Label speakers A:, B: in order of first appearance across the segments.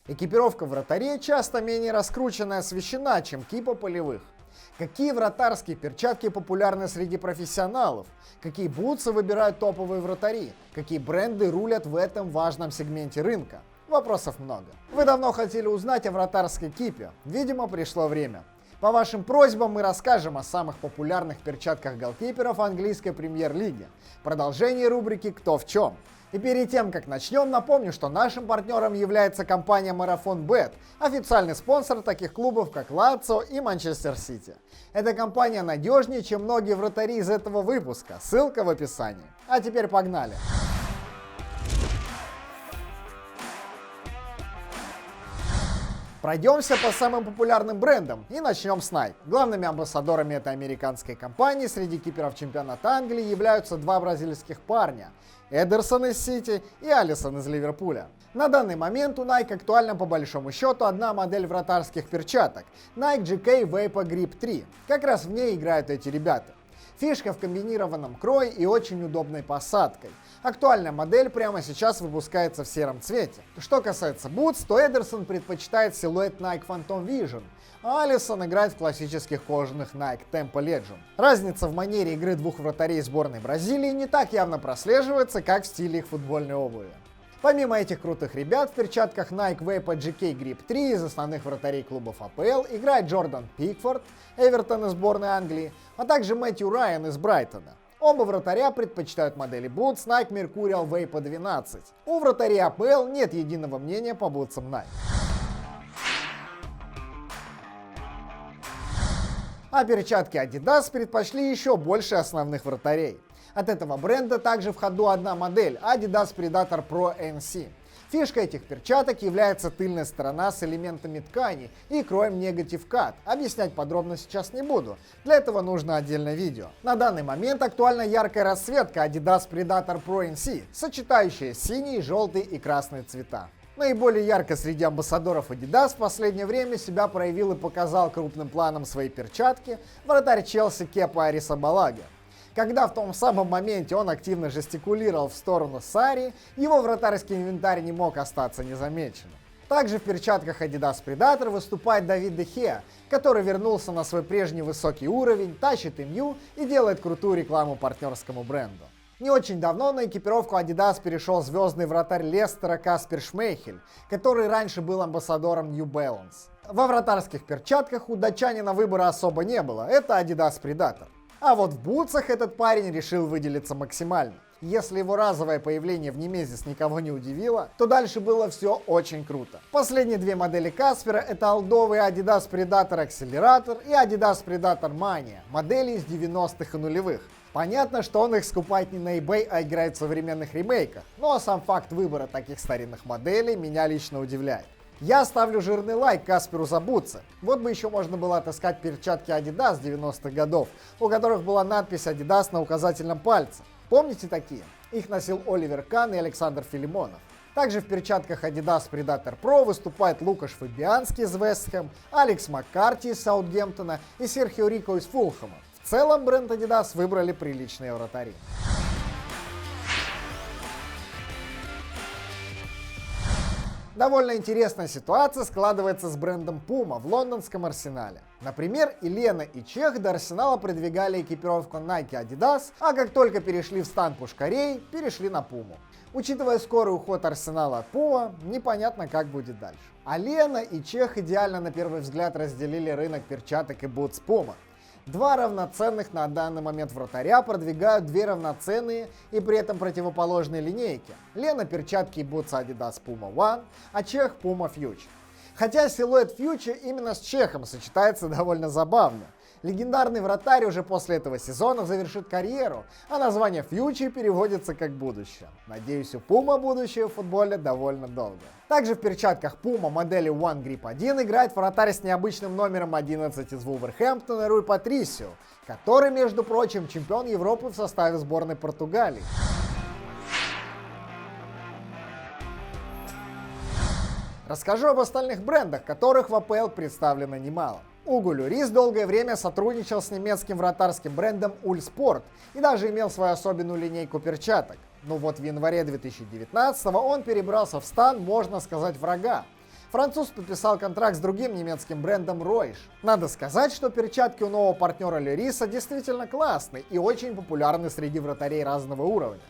A: Экипировка вратарей часто менее раскручена и освещена, чем кипа полевых. Какие вратарские перчатки популярны среди профессионалов? Какие бутсы выбирают топовые вратари? Какие бренды рулят в этом важном сегменте рынка? Вопросов много. Вы давно хотели узнать о вратарской кипе. Видимо, пришло время. По вашим просьбам мы расскажем о самых популярных перчатках голкиперов английской премьер-лиги. Продолжение рубрики «Кто в чем?». И перед тем, как начнем, напомню, что нашим партнером является компания Marathon Bet, официальный спонсор таких клубов, как Лацио и Манчестер Сити. Эта компания надежнее, чем многие вратари из этого выпуска. Ссылка в описании. А теперь погнали! Пройдемся по самым популярным брендам и начнем с Nike. Главными амбассадорами этой американской компании среди киперов чемпионата Англии являются два бразильских парня – Эдерсон из Сити и Алисон из Ливерпуля. На данный момент у Nike актуальна по большому счету одна модель вратарских перчаток – Nike GK Vapor Grip 3. Как раз в ней играют эти ребята. Фишка в комбинированном крое и очень удобной посадкой. Актуальная модель прямо сейчас выпускается в сером цвете. Что касается бутс, то Эдерсон предпочитает силуэт Nike Phantom Vision, а Алисон играет в классических кожаных Nike Tempo Legend. Разница в манере игры двух вратарей сборной Бразилии не так явно прослеживается, как в стиле их футбольной обуви. Помимо этих крутых ребят, в перчатках Nike Vapor GK Grip 3 из основных вратарей клубов АПЛ играет Джордан Пикфорд, Эвертон из сборной Англии, а также Мэтью Райан из Брайтона. Оба вратаря предпочитают модели бутс Nike Mercurial Vapor 12. У вратарей АПЛ нет единого мнения по бутсам Nike. А перчатки Adidas предпочли еще больше основных вратарей. От этого бренда также в ходу одна модель Adidas Predator Pro NC. Фишка этих перчаток является тыльная сторона с элементами ткани и кроем Negative Cut. Объяснять подробно сейчас не буду, для этого нужно отдельное видео. На данный момент актуальна яркая расцветка Adidas Predator Pro NC, сочетающая синий, желтый и красный цвета. Наиболее ярко среди амбассадоров Adidas в последнее время себя проявил и показал крупным планом свои перчатки вратарь Челси Кепа Арризабалага. Когда в том самом моменте он активно жестикулировал в сторону Сарри, его вратарский инвентарь не мог остаться незамеченным. Также в перчатках Adidas Predator выступает Давид де Хеа, который вернулся на свой прежний высокий уровень, тащит МЮ и делает крутую рекламу партнерскому бренду. Не очень давно на экипировку Adidas перешел звездный вратарь Лестера Каспер Шмейхель, который раньше был амбассадором New Balance. Во вратарских перчатках у датчанина выбора особо не было, это Adidas Predator. А вот в бутсах этот парень решил выделиться максимально. Если его разовое появление в Немезис никого не удивило, то дальше было все очень круто. Последние две модели Каспера — это олдовый Adidas Predator Accelerator и Adidas Predator Mania, модели из 90-х и нулевых. Понятно, что он их скупает не на eBay, а играет в современных ремейках, но сам факт выбора таких старинных моделей меня лично удивляет. Я ставлю жирный лайк Касперу за бутсы. Вот бы еще можно было отыскать перчатки Adidas 90-х годов, у которых была надпись Adidas на указательном пальце. Помните такие? Их носил Оливер Кан и Александр Филимонов. Также в перчатках Adidas Predator Pro выступает Лукаш Фабианский из Вест Хэм, Алекс Маккарти из Саутгемптона и Серхио Рико из Фулхэма. В целом бренд Adidas выбрали приличные вратари. Довольно интересная ситуация складывается с брендом Puma в лондонском Арсенале. Например, и Лена, и Чех до Арсенала продвигали экипировку Nike Adidas, а как только перешли в стан пушкарей, перешли на Puma. Учитывая скорый уход Арсенала от Puma, непонятно, как будет дальше. А Лена и Чех идеально на первый взгляд разделили рынок перчаток и бутс Puma. Два равноценных на данный момент вратаря продвигают две равноценные и при этом противоположные линейки. Лена перчатки и бутсы Adidas Puma One, а Чех Puma Future. Хотя силуэт Future именно с Чехом сочетается довольно забавно. Легендарный вратарь уже после этого сезона завершит карьеру, а название Future переводится как будущее. Надеюсь, у Puma будущее в футболе довольно долго. Также в перчатках Puma модели One Grip 1 играет вратарь с необычным номером 11 из Вулверхэмптона Руй Патрисио, который, между прочим, чемпион Европы в составе сборной Португалии. Расскажу об остальных брендах, которых в АПЛ представлено немало. Уго Льюрис долгое время сотрудничал с немецким вратарским брендом Ульспорт и даже имел свою особенную линейку перчаток. Но вот в январе 2019 он перебрался в стан, можно сказать, врага. Француз подписал контракт с другим немецким брендом Reusch. Надо сказать, что перчатки у нового партнера Льюриса действительно классные и очень популярны среди вратарей разного уровня.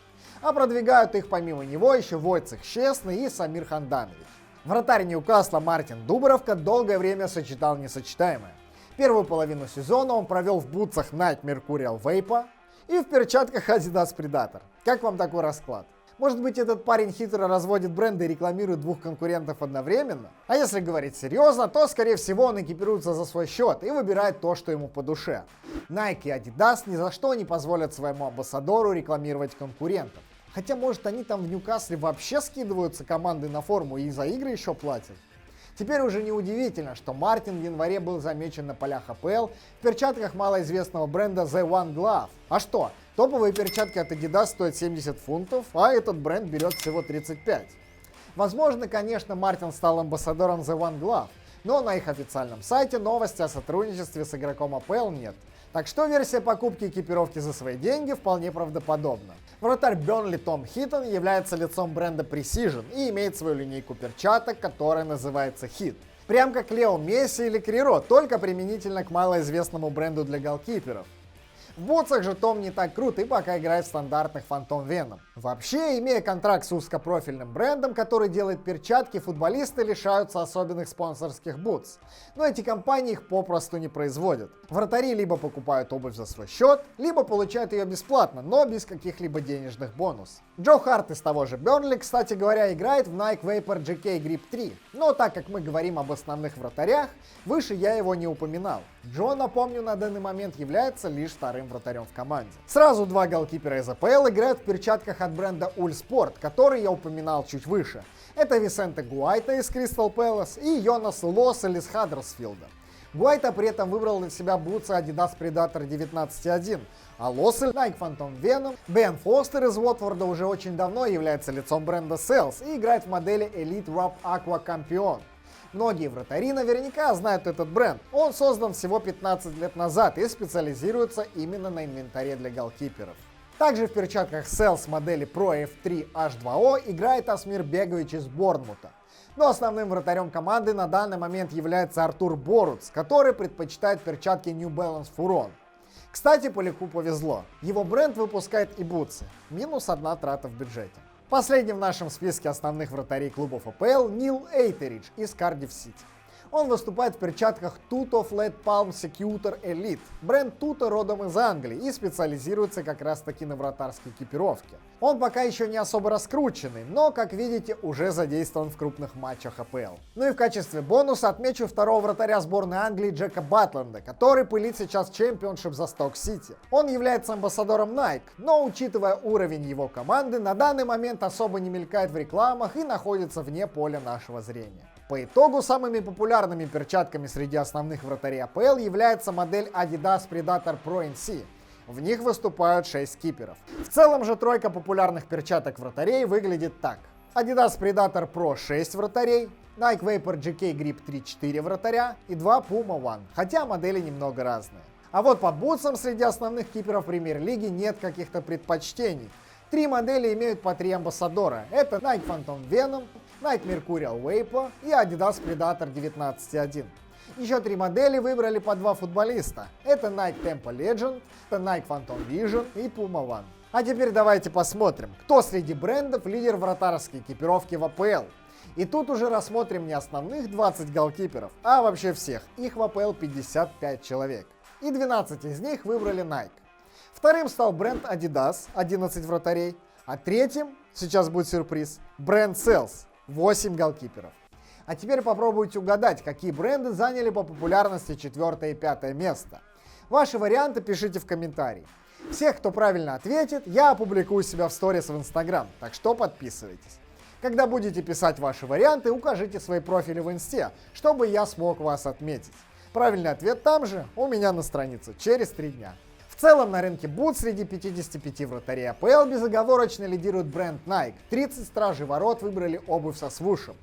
A: А продвигают их помимо него еще Войцех Щесный и Самир Ханданович. Вратарь Ньюкасла Мартин Дубровка долгое время сочетал несочетаемое. Первую половину сезона он провел в бутсах Nike Mercurial Vapor и в перчатках Adidas Predator. Как вам такой расклад? Может быть, этот парень хитро разводит бренды и рекламирует двух конкурентов одновременно? А если говорить серьезно, то, скорее всего, он экипируется за свой счет и выбирает то, что ему по душе. Nike и Adidas ни за что не позволят своему амбассадору рекламировать конкурентов. Хотя, может, они там в Ньюкасле вообще скидываются командой на форму и за игры еще платят. Теперь уже неудивительно, что Мартин в январе был замечен на полях АПЛ в перчатках малоизвестного бренда The One Glove. А что? Топовые перчатки от Adidas стоят 70 фунтов, а этот бренд берет всего 35. Возможно, конечно, Мартин стал амбассадором The One Glove, но на их официальном сайте новости о сотрудничестве с игроком АПЛ нет. Так что версия покупки экипировки за свои деньги вполне правдоподобна. Вратарь Бёрнли Том Хиттон является лицом бренда Precision и имеет свою линейку перчаток, которая называется Hit. Прям как Лео Месси или Криро, только применительно к малоизвестному бренду для голкиперов. В бутсах же Том не так крут и пока играет в стандартных Phantom Venom. Вообще, имея контракт с узкопрофильным брендом, который делает перчатки, футболисты лишаются особенных спонсорских бутс. Но эти компании их попросту не производят. Вратари либо покупают обувь за свой счет, либо получают ее бесплатно, но без каких-либо денежных бонусов. Джо Харт из того же Бёрнли, кстати говоря, играет в Nike Vapor GK Grip 3. Но так как мы говорим об основных вратарях, выше я его не упоминал. Джо, напомню, на данный момент является лишь вторым вратарем в команде. Сразу два голкипера из АПЛ играют в перчатках от бренда Ульспорт, который я упоминал чуть выше. Это Висенте Гуайта из Кристал Пэлас и Йонас Лоссель из Хаддерсфилда. Гуайта при этом выбрал для себя бутсы Adidas Predator 19.1, а Лоссель Nike Phantom Venom. Бен Фостер из Уотфорда уже очень давно является лицом бренда Sales и играет в модели Elite Rob Aqua Campion. Многие вратари наверняка знают этот бренд. Он создан всего 15 лет назад и специализируется именно на инвентаре для голкиперов. Также в перчатках Sales модели Pro F3 H2O играет Асмир Бегович из Борнмута. Но основным вратарем команды на данный момент является Артур Боруц, который предпочитает перчатки New Balance Furon. Кстати, Поляку повезло. Его бренд выпускает и бутсы. Минус одна трата в бюджете. Последним в нашем списке основных вратарей клубов АПЛ Нил Эйтеридж из Cardiff City. Он выступает в перчатках Tuto Flat Palm Secutor Elite. Бренд Tuto родом из Англии и специализируется как раз таки на вратарской экипировке. Он пока еще не особо раскрученный, но, как видите, уже задействован в крупных матчах АПЛ. Ну и в качестве бонуса отмечу второго вратаря сборной Англии Джека Батленда, который пылит сейчас в Championship за Сток-Сити. Он является амбассадором Nike, но, учитывая уровень его команды, на данный момент особо не мелькает в рекламах и находится вне поля нашего зрения. По итогу самыми популярными перчатками среди основных вратарей АПЛ является модель Adidas Predator Pro NC. В них выступают 6 скиперов. В целом же тройка популярных перчаток вратарей выглядит так. Adidas Predator Pro 6 вратарей, Nike Vapor GK Grip 3 4 вратаря и 2 Puma One, хотя модели немного разные. А вот по бутсам среди основных киперов премьер-лиги нет каких-то предпочтений. 3 модели имеют по 3 амбассадора. Это Nike Phantom Venom, Nike Mercurial Vapor и Adidas Predator 19.1. Еще 3 модели выбрали по 2 футболиста. Это Nike Tempo Legend, это Nike Phantom Vision и Puma One. А теперь давайте посмотрим, кто среди брендов лидер вратарской экипировки в АПЛ. И тут уже рассмотрим не основных 20 голкиперов, а вообще всех. Их в АПЛ 55 человек. И 12 из них выбрали Nike. Вторым стал бренд Adidas, 11 вратарей. А третьим, сейчас будет сюрприз, бренд Sales, 8 голкиперов. А теперь попробуйте угадать, какие бренды заняли по популярности 4 и 5 место. Ваши варианты пишите в комментарии. Всех, кто правильно ответит, я опубликую себя в сторис в Instagram, так что подписывайтесь. Когда будете писать ваши варианты, укажите свои профили в Инсте, чтобы я смог вас отметить. Правильный ответ там же, у меня на странице, через 3 дня. В целом на рынке бут среди 55 вратарей АПЛ безоговорочно лидирует бренд Nike. 30 стражей ворот выбрали обувь со свушем.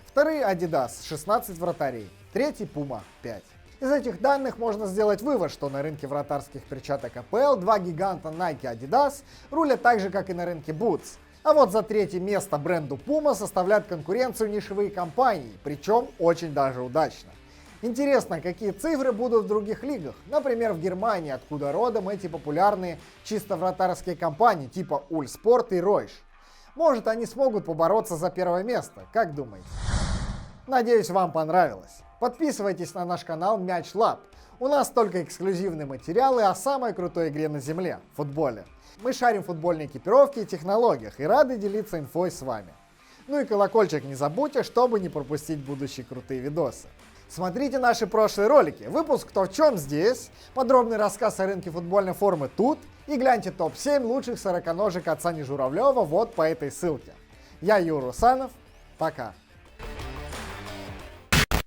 A: Вторые Adidas, 16 вратарей. Третий Puma, 5. Из этих данных можно сделать вывод, что на рынке вратарских перчаток АПЛ 2 гиганта Nike и Adidas рулят так же, как и на рынке Boots. А вот за третье место бренду Puma составляют конкуренцию нишевые компании, причем очень даже удачно. Интересно, какие цифры будут в других лигах, например, в Германии, откуда родом эти популярные чисто вратарские компании типа Ульспорт и Ройш. Может, они смогут побороться за первое место, как думаете? Надеюсь, вам понравилось. Подписывайтесь на наш канал Мяч Лаб. У нас только эксклюзивные материалы о самой крутой игре на земле – футболе. Мы шарим в футбольной экипировке и технологиях и рады делиться инфой с вами. Ну и колокольчик не забудьте, чтобы не пропустить будущие крутые видосы. Смотрите наши прошлые ролики, выпуск «Кто в чем» здесь, подробный рассказ о рынке футбольной формы тут и гляньте топ-7 лучших сороконожек от Сани Журавлева вот по этой ссылке. Я Юра Русанов, пока.